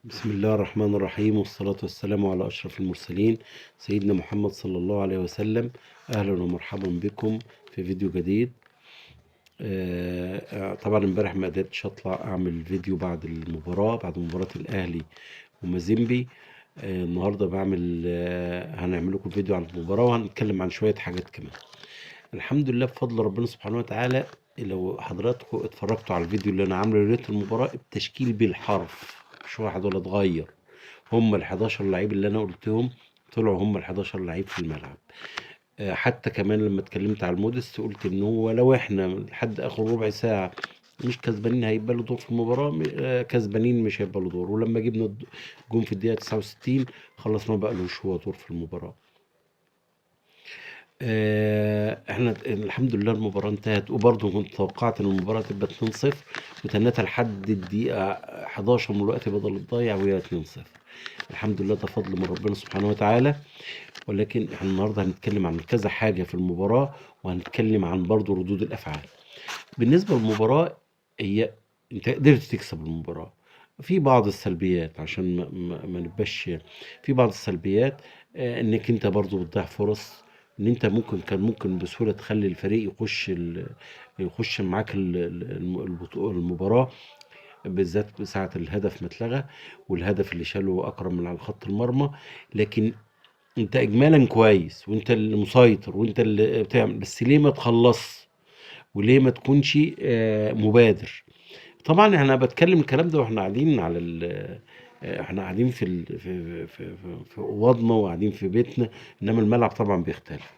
بسم الله الرحمن الرحيم، والصلاة والسلام على أشرف المرسلين سيدنا محمد صلى الله عليه وسلم. أهلا ومرحبا بكم في فيديو جديد. طبعا امبارح ما قدرتش أطلع أعمل فيديو بعد المباراة، بعد مباراة الأهلي ومازيمبي. النهاردة هنعمل لكم فيديو عن المباراة، وهنتكلم عن شوية حاجات كمان. الحمد لله بفضل ربنا سبحانه وتعالى. لو حضراتكم اتفرجتوا على الفيديو اللي أنا عامله ليلة المباراة، التشكيل بالحرف مش واحد ولا اتغير. هم ال 11 لعيب اللي انا قلتهم طلعوا هم ال 11 لعيب في الملعب. حتى كمان لما اتكلمت على المودست قلت ان هو لو احنا لحد اخر ربع ساعة مش كسبانين هيبقى له دور في المباراة، كسبانين مش هيبقى له دور. ولما جبنا جون في الدقيقة 69 خلاص ما بقى لهوش هو دور في المباراة. احنا الحمد لله المباراة انتهت، وبرضه كنت توقعت ان المباراة تبقى 2-0 وتنتهي لحد الدقيقة 11 من الوقت بدل الضايع وهي 2-0. الحمد لله، ده فضل من ربنا سبحانه وتعالى. ولكن احنا النهارده هنتكلم عن كذا حاجة في المباراة، وهنتكلم عن برضه ردود الأفعال. بالنسبة للمباراة، هي انت قدرت تكسب المباراة. في بعض السلبيات عشان ما نبقاش، في بعض السلبيات. انك انت برضه بتضيع فرص. ان انت كان ممكن بسهولة تخلي الفريق يخش معاك المباراة، بالذات ساعة الهدف ما اتلغى، والهدف اللي شاله أكرم من على خط المرمى. لكن انت اجمالا كويس، وانت اللي مسيطر، وانت اللي بتعمل، بس ليه ما تخلص؟ وليه ما تكونش مبادر؟ طبعا انا بتكلم الكلام ده واحنا قاعدين على احنا قاعدين في اوضنا وقاعدين في بيتنا، انما الملعب طبعا بيختلف.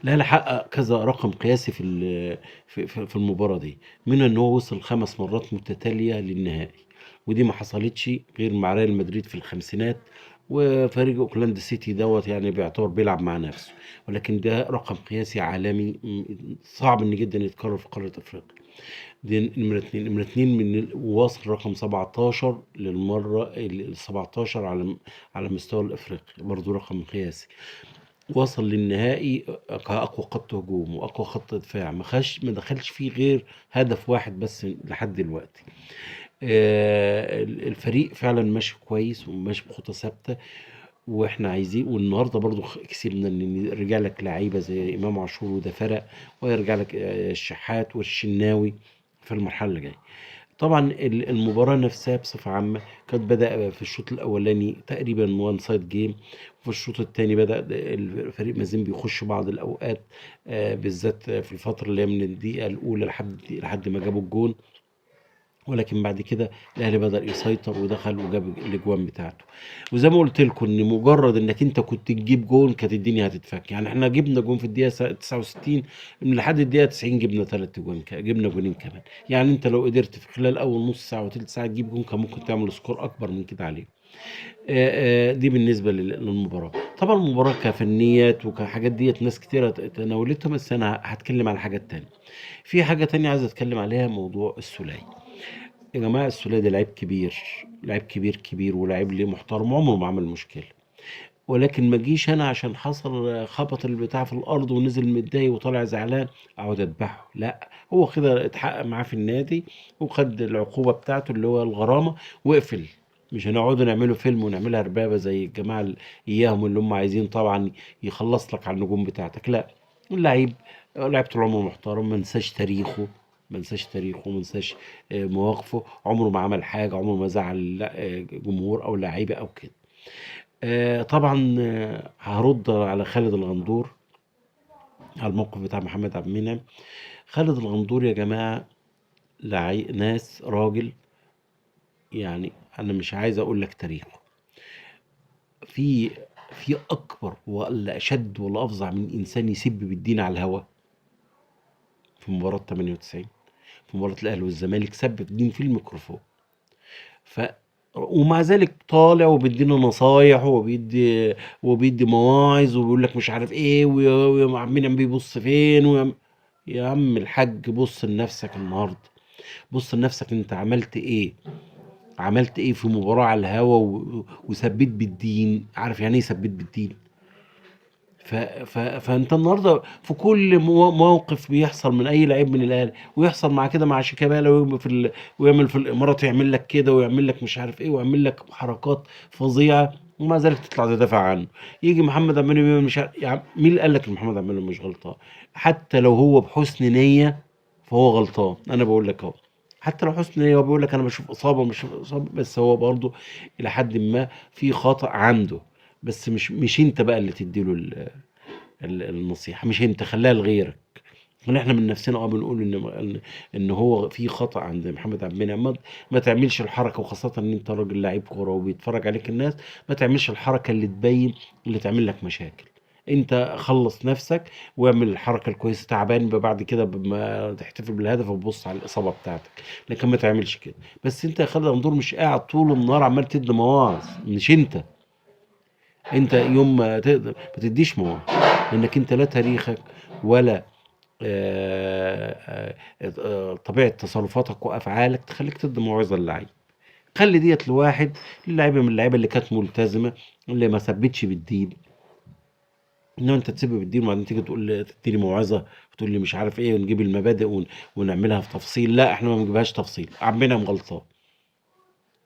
الاهلي حقق كذا رقم قياسي في المباراه دي، منها ان هو وصل 5 مرات متتاليه للنهائي، ودي ما حصلتش غير مع ريال مدريد في الخمسينات. وفريق اوكلاند سيتي دوت يعني بيعتبر بيلعب مع نفسه. ولكن ده رقم قياسي عالمي، صعب ان جدا يتكرر في قاره افريقيا. دي نمرة اتنين واصل رقم 17 للمرة ال 17 على مستوى الافريقي، برضو رقم قياسي. وصل للنهائي كأقوى خط هجوم وأقوى خط دفاع، ما دخلش فيه غير هدف واحد بس لحد دلوقتي. الفريق فعلا ماشي كويس وماشي بخطى ثابتة. واحنا عايزين، والنهارده برضو كسبنا ان رجع لك لعيبه زي امام عاشور، وده فرق. ويرجع لك الشحات والشناوي في المرحله اللي جايه. طبعا المباراة نفسها بصفة عامة كانت بدأ في الشوط الأولاني تقريبا وان سايد جيم. وفي الشوط الثاني بدأ الفريق مازيمبي بيخش بعض الأوقات، بالذات في الفترة اللي هي من الدقيقة الأولى لحد ما جابوا الجون. ولكن بعد كده الاهلي بدأ يسيطر ودخل وجاب الاجوان بتاعته. وزي ما قلت لكم ان مجرد انك انت كنت تجيب جون كانت الدنيا هتتفك. يعني احنا جبنا جون في الدقيقه 69، من لحد الدقيقه 90 جبنا 3 جوان، جبنا جونين كمان. يعني انت لو قدرت في خلال اول نص ساعه وثلث ساعه تجيب جون، كان ممكن تعمل سكور اكبر من كده عليه. دي بالنسبه للمباراه. طبعا المباراه كفنيات وكحاجات ديت ناس كتيره تناولتها، بس انا هتكلم على حاجات تانية. في حاجه تانية عايز اتكلم عليها، موضوع السولية. يا جماعة السولية ده لعيب كبير، لعيب كبير كبير، ولاعيب ليه محترم، عمره ما عمل مشكلة. ولكن ما جيش انا عشان حصل خبط البتاع في الارض ونزل متضايق وطالع زعلان اقعد اذبحه. لا، هو كده اتحقق معاه في النادي وخد العقوبة بتاعته اللي هو الغرامة واقفل. مش هنقعد نعمله فيلم ونعملها ربابة زي الجماعة اياهم اللي هم عايزين طبعا يخلص لك على النجوم بتاعتك. لا، اللعيب لعيب طول عمره محترم، ما نساش تاريخه، ما نساش تاريخه، ما نساش مواقفه. عمره ما عمل حاجة، عمره ما زعل جمهور او لعيبة او كده. طبعا هرد على خالد الغندور على الموقف بتاع محمد عبد المنعم. خالد الغندور يا جماعة ناس راجل، يعني أنا مش عايز أقول لك تاريخه. في في أكبر ولا أشد ولا أفظع من إنسان يسب بالدين على الهوا؟ في مباراة 98، في مباراة الأهلي والزمالك سب الدين في الميكروفون. ف ومع ذلك طالع وبيدينا نصايح وبيدي مواعظ وبيقول لك مش عارف ايه، وعمنا بيبص فين يا عم الحاج بص لنفسك النهارده. بص لنفسك انت عملت ايه. عملت ايه في مباراة على الهوا وثبت بالدين؟ عارف يعني ايه ثبت بالدين؟ فانت النهارده في كل موقف بيحصل من اي لعيب من الاهلي، ويحصل مع كده مع شيكابالا، ويعمل في الامارات، يعمل لك كده ويعمل لك مش عارف ايه ويعمل لك حركات فظيعه، ومع ذلك تطلع تدافع عنه. يجي محمد عبد المنعم مش عارف يعني مين اللي قال لك ان محمد عبد المنعم مش غلطان؟ حتى لو هو بحسن نيه فهو غلطان، انا بقول لك اهو. حتى لو حسن نيه، هو بيقول لك انا بشوف اصابه ومش بشوف اصابه، بس هو برضه الى حد ما في خطأ عنده. بس مش انت بقى اللي تديله النصيحة، مش انت، خليها لغيرك. ان احنا من نفسنا بنقول ان هو في خطأ عند محمد عبد المنعم. ما تعملش الحركة، وخاصة ان انت راجل لعيب كورة وبيتفرج عليك الناس. ما تعملش الحركة اللي تبين، اللي تعمل لك مشاكل. انت خلص نفسك واعمل الحركة الكويسة، تعبان يبقى بعد كده ما تحتفل بالهدف وتبص على الإصابة بتاعتك. لكن ما تعملش كده. بس انت يا خالد غندور مش قاعد طول النهار عمال تدي مواعظ، مش انت. انت يوم ما تقدر ما تديش مواعظ، لانك انت لا تاريخك ولا طبيعة تصرفاتك وأفعالك تخليك تدي موعظة للعيب. خلي ديت لواحد، للعيبة من اللعيبة اللي كانت ملتزمة، اللي ما ثبتش بالدين. انما انت تسيب بالدين وبعدين تيجي تديني موعظة، وتقول لي مش عارف ايه، ونجيب المبادئ ونعملها في تفصيل. لا، احنا ما بنجيبهاش تفصيل، عمنا مغلطان.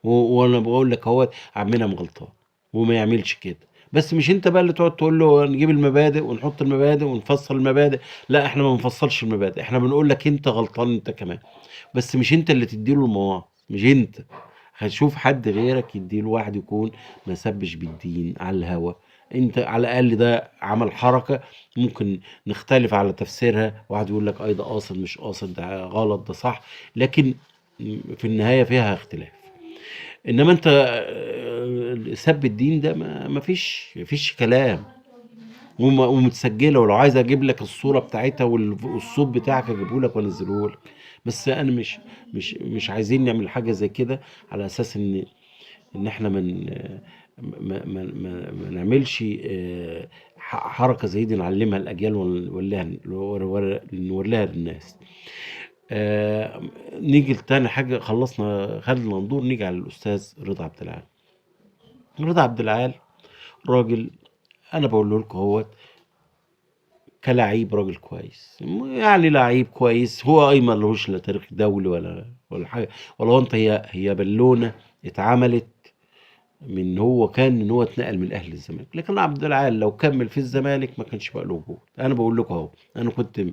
وانا بقول لك اهوت، عمنا مغلطان وما يعملش كده. بس مش انت بقى اللي تقعد تقول له نجيب المبادئ ونحط المبادئ ونفصل المبادئ. لا، احنا ما بنفصلش المبادئ، احنا بنقول لك انت غلطان انت كمان. بس مش انت اللي تديله المواعظ، مش انت. هتشوف حد غيرك يديله، واحد يكون ما سبش بالدين على الهوى. انت على الاقل ده عمل حركة ممكن نختلف على تفسيرها، واحد يقول لك اي ده قاصد مش قاصد، ده غلط ده صح، لكن في النهاية فيها اختلاف. انما انت سب الدين ده ما فيش كلام. ومتسجله، ولو عايز اجيب لك الصوره بتاعتها والصوت بتاعك اجيبه لك وانزله لك. بس انا مش عايزين نعمل حاجه زي كده، على اساس ان احنا ما نعملش حركه زي دي نعلمها الاجيال ونوريها للناس. نيجي لتاني حاجه، خلصنا خالد الغندور، نيجي على الاستاذ رضا عبد العال. رضا عبد العال راجل، انا بقول لكم هو كلاعب راجل كويس، يعني لعيب كويس. هو اي ملهوش لا تاريخ دولي ولا حاجه، ولا هو انت، هي بالونه اتعملت من هو كان ان هو اتنقل من الاهلي للزمالك. لكن عبد العال لو كمل في الزمالك ما كانش بقى له وجود. انا بقول لكم اهو، انا كنت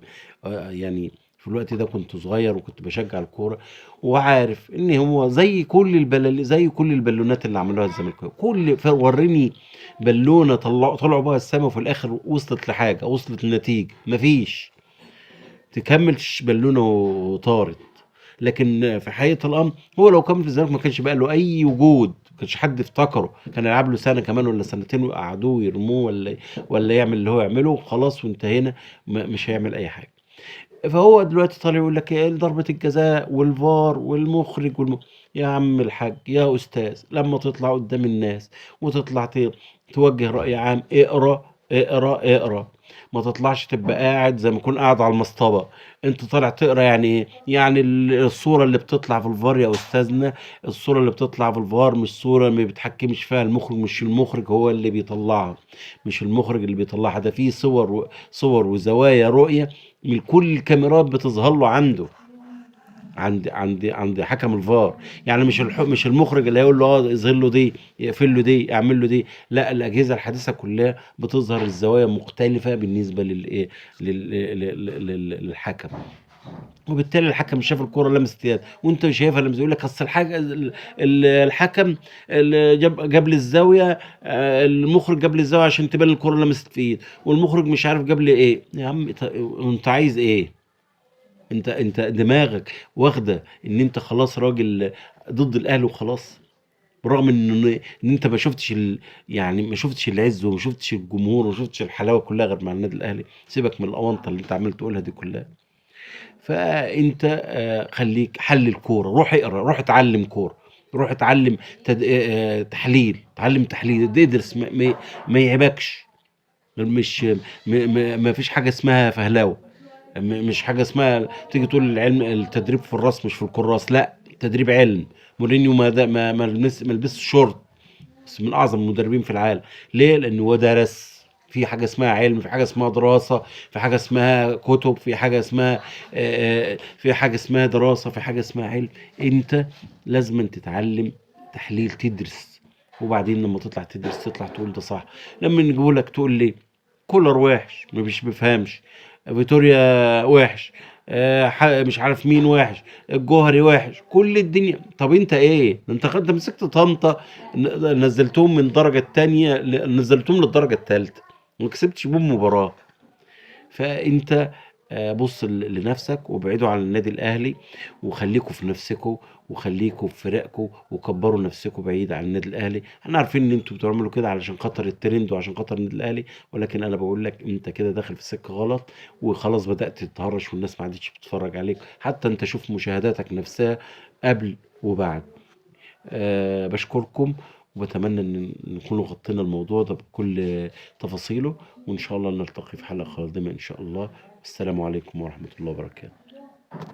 يعني في الوقت ده كنت صغير وكنت بشجع الكوره، وعارف ان هو زي كل البالونات اللي عملوها الزمالك. وريني بالونه طلعوا بها السما، وفي الاخر وصلت لحاجه، وصلت لنتيجه. مفيش. تكملش بالونه وطارت. لكن في حقيقة الأمر، هو لو كمل في الزمالك ما كانش بقى له أي وجود، ما كانش حد افتكره. كان يلعب له سنة كمان ولا سنتين ويقعدوه ويرموه، ولا يعمل اللي هو يعمله وخلاص وانتهينا. مش هيعمل أي حاجة. فهو دلوقتي طالع يقول لك ايه ضربة الجزاء والفار والمخرج يا عم الحاج يا أستاذ، لما تطلع قدام الناس وتطلع توجه رأي عام، اقرا اقرا اقرا. ما تطلعش تبقى قاعد زي ما تكون قاعد على المصطبة. انت طالع تقرا يعني ايه؟ يعني الصورة اللي بتطلع في الفار يا استاذنا، الصورة اللي بتطلع في الفار مش صورة ما بيتحكمش فيها المخرج. مش المخرج هو اللي بيطلعها، مش المخرج اللي بيطلعها. ده في صور وزوايا رؤية من كل الكاميرات بتظهر له عنده، عند حكم الفار. يعني مش المخرج اللي هيقول له اظهر له دي، يقفل له دي، اعمل له دي. لا، الاجهزه الحديثه كلها بتظهر الزوايا مختلفه بالنسبه للايه، للحكم. وبالتالي الحكم شاف الكرة لمست يد وانت مش شايفها، لما يقول لك اصل الحاجه الحكم اللي جاب لي الزاويه، المخرج جاب لي الزاويه عشان تبان الكرة لمست في ايد، والمخرج مش عارف جاب لي ايه. يا عم انت عايز ايه؟ انت دماغك واخده ان انت خلاص راجل ضد الاهلي وخلاص. برغم ان انت ما شفتش يعني ما شفتش العز وما شفتش الجمهور وما شفتش الحلاوه كلها غير مع النادي الاهلي. سيبك من الاونطه اللي انت عمال تقولها دي كلها. فانت خليك حلل كوره، روح اقرا، روح اتعلم كوره، روح اتعلم تحليل، اتعلم تحليل، ادرس، ما يعيبكش. مش ما فيش حاجه اسمها فهلاوه. مش حاجه اسمها تيجي تقول العلم التدريب في الراس مش في الكراس. لا، تدريب علم. مورينيو ما لبسش شورت، بس من اعظم المدربين في العالم. ليه؟ لانه هو درس. في حاجة اسمها علم، في حاجة اسمها دراسة، في حاجة اسمها كتب، في حاجة اسمها في حاجة اسمها دراسة، في حاجة اسمها علم. انت لازم تتعلم تحليل، تدرس، وبعدين لما تطلع تدرس تطلع تقول ده صح. لما نجيبوا لك تقول لي كولر وحش مش بيفهمش، فيتوريا وحش، مش عارف مين وحش، الجوهري وحش، كل الدنيا. طب انت ايه؟ انت مسكت طنطا، نزلتهم من الدرجة التانية نزلتهم للدرجة التالتة، ما كسبتش بيهم مباراة. فانت بص لنفسك وابعدوا عن النادي الاهلي، وخليكوا في نفسكوا، وخليكوا في فرقكوا، وكبروا نفسكوا بعيد عن النادي الاهلي. احنا عارفين ان انتوا بتعملوا كده علشان خاطر الترند وعشان خاطر النادي الاهلي، ولكن انا بقول لك انت كده داخل في سكه غلط، وخلاص بدات تتهرش والناس ما عادتش بتتفرج عليك. حتى انت شوف مشاهداتك نفسها قبل وبعد. بشكركم، وبتمنى ان نكون غطينا الموضوع ده بكل تفاصيله، وان شاء الله نلتقي في حلقة قادمة ان شاء الله. السلام عليكم ورحمة الله وبركاته.